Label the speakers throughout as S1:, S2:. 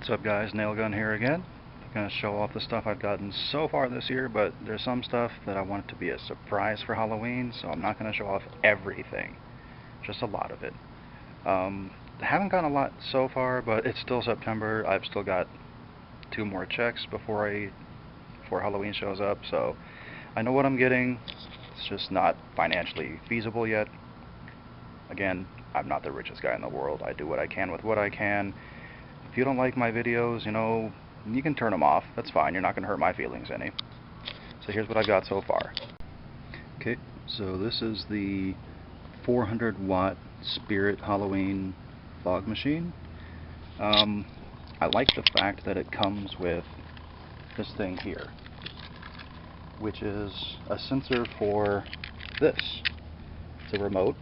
S1: What's up guys, Nailgun here again. I'm going to show off the stuff I've gotten so far this year, but there's some stuff that I want it to be a surprise for Halloween, so I'm not going to show off everything, just a lot of it. I haven't gotten a lot so far, but it's still September. I've still got 2 more checks before Halloween shows up, so I know what I'm getting. It's just not financially feasible yet. Again, I'm not the richest guy in the world. I do what I can with what I can. If you don't like my videos, you can turn them off. That's fine. You're not going to hurt my feelings any. So here's what I've got so far. Okay, so this is the 400 watt Spirit Halloween fog machine. I like the fact that it comes with this thing here, which is a sensor for this. It's a remote.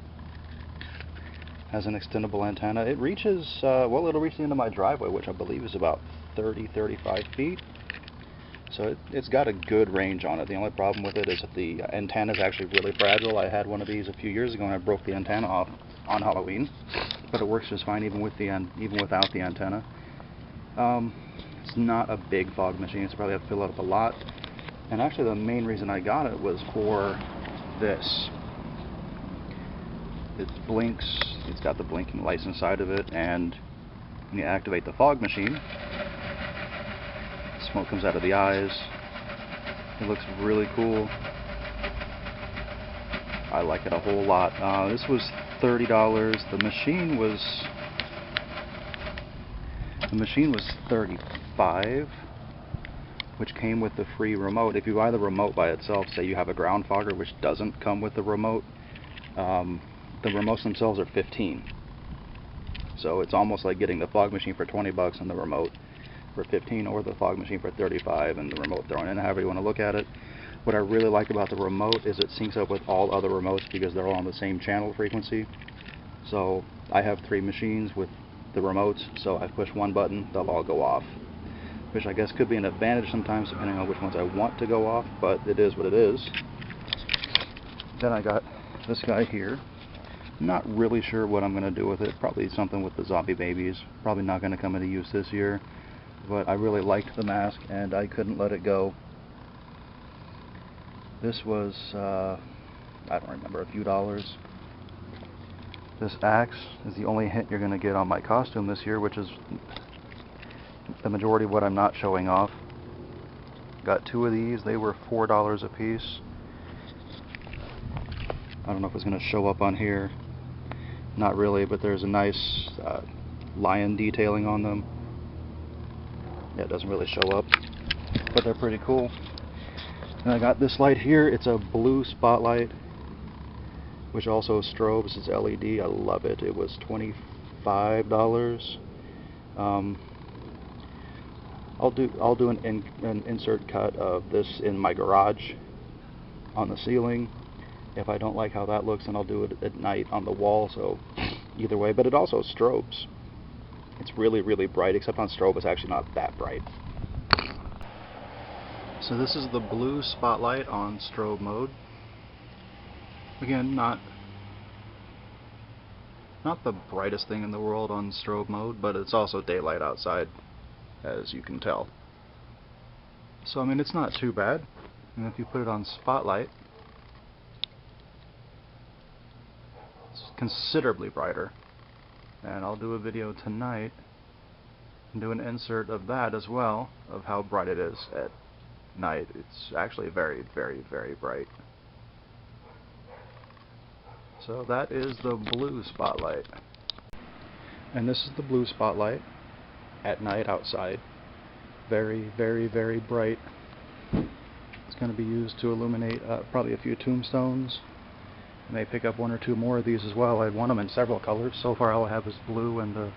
S1: Has an extendable antenna. It reaches, it'll reach into my driveway, which I believe is about 35 feet. So it's got a good range on it. The only problem with it is that the antenna is actually really fragile. I had one of these a few years ago and I broke the antenna off on Halloween, but it works just fine even without the antenna. It's not a big fog machine, so probably have to fill it up a lot. And actually the main reason I got it was for this. It blinks, it's got the blinking lights inside of it, and when you activate the fog machine, smoke comes out of the eyes. It looks really cool. I like it a whole lot. This was $30. The machine was $35, which came with the free remote. If you buy the remote by itself, say you have a ground fogger which doesn't come with the remote, the remotes themselves are $15. So it's almost like getting the fog machine for $20 and the remote for $15, or the fog machine for $35 and the remote thrown in, however you want to look at it. What I really like about the remote is it syncs up with all other remotes because they're all on the same channel frequency. So I have 3 machines with the remotes, so I push one button, they'll all go off, which I guess could be an advantage sometimes depending on which ones I want to go off, but it is what it is. Then I got this guy here. Not really sure what I'm going to do with it. Probably something with the zombie babies. Probably not going to come into use this year. But I really liked the mask and I couldn't let it go. This was, I don't remember, a few dollars. This axe is the only hint you're going to get on my costume this year, which is the majority of what I'm not showing off. Got 2 of these. They were $4 a piece. I don't know if it's going to show up on here. Not really, but there's a nice lion detailing on them. Yeah, it doesn't really show up, but they're pretty cool. And I got this light here. It's a blue spotlight, which also strobes. It's LED. I love it. It was $25. I'll do an insert cut of this in my garage on the ceiling. If I don't like how that looks, then I'll do it at night on the wall, so either way. But it also strobes. It's really, really bright, except on strobe it's actually not that bright. So this is the blue spotlight on strobe mode. Again, not the brightest thing in the world on strobe mode, but it's also daylight outside, as you can tell. So I mean, it's not too bad. And if you put it on spotlight, considerably brighter, and I'll do a video tonight and do an insert of that as well, of how bright it is at night. It's actually very, very, very bright. So that is the blue spotlight, and this is the blue spotlight at night outside. Very, very, very bright. It's going to be used to illuminate probably a few tombstones. I may pick up 1 or 2 more of these as well. I want them in several colors. So far all I have is blue and the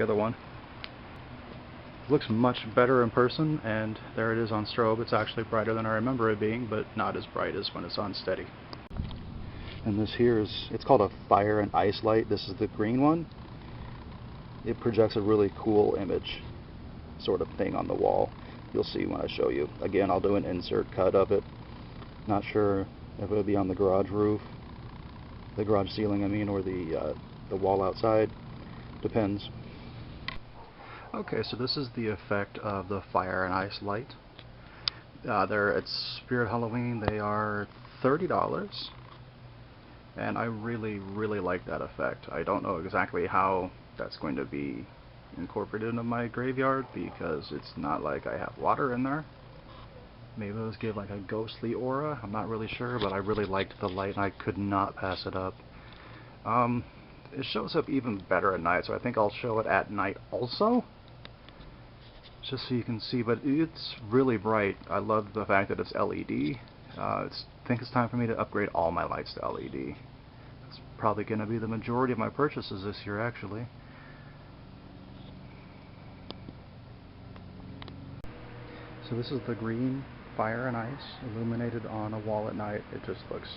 S1: other one. It looks much better in person, and there it is on strobe. It's actually brighter than I remember it being, but not as bright as when it's on steady. And this here it's called a fire and ice light. This is the green one. It projects a really cool image sort of thing on the wall. You'll see when I show you. Again, I'll do an insert cut of it. Not sure if it'll be on the garage roof, the garage ceiling I mean, or the wall outside. Depends. Okay, so this is the effect of the fire and ice light. They're at Spirit Halloween. They are $30, and I really, really like that effect. I don't know exactly how that's going to be incorporated into my graveyard because it's not like I have water in there. Maybe those give like a ghostly aura. I'm not really sure, but I really liked the light and I could not pass it up. It shows up even better at night, so I think I'll show it at night also, just so you can see. But it's really bright. I love the fact that it's LED. I think it's time for me to upgrade all my lights to LED. It's probably going to be the majority of my purchases this year, actually. So this is the green fire and ice illuminated on a wall at night. It just looks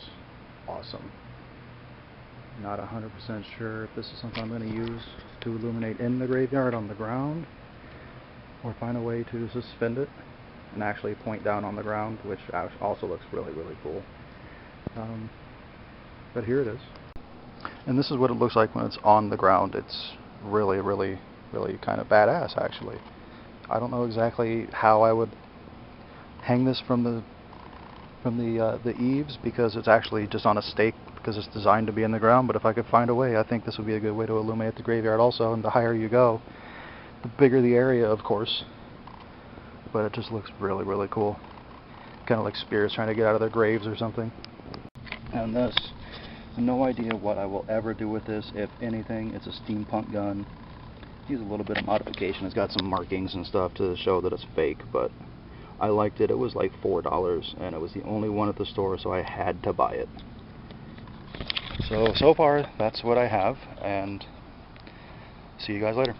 S1: awesome. Not 100% sure if this is something I'm going to use to illuminate in the graveyard on the ground, or find a way to suspend it and actually point down on the ground, which also looks really, really cool. But here it is. And this is what it looks like when it's on the ground. It's really, really, really kind of badass, actually. I don't know exactly how I would hang this from the eaves, because it's actually just on a stake, because it's designed to be in the ground. But if I could find a way, I think this would be a good way to illuminate the graveyard also. And the higher you go, the bigger the area, of course. But it just looks really, really cool. Kind of like spirits trying to get out of their graves or something. And this, no idea what I will ever do with this. If anything, it's a steampunk gun. Needs a little bit of modification. It's got some markings and stuff to show that it's fake, but I liked it. It was like $4, and it was the only one at the store, so I had to buy it. So far, that's what I have, and see you guys later.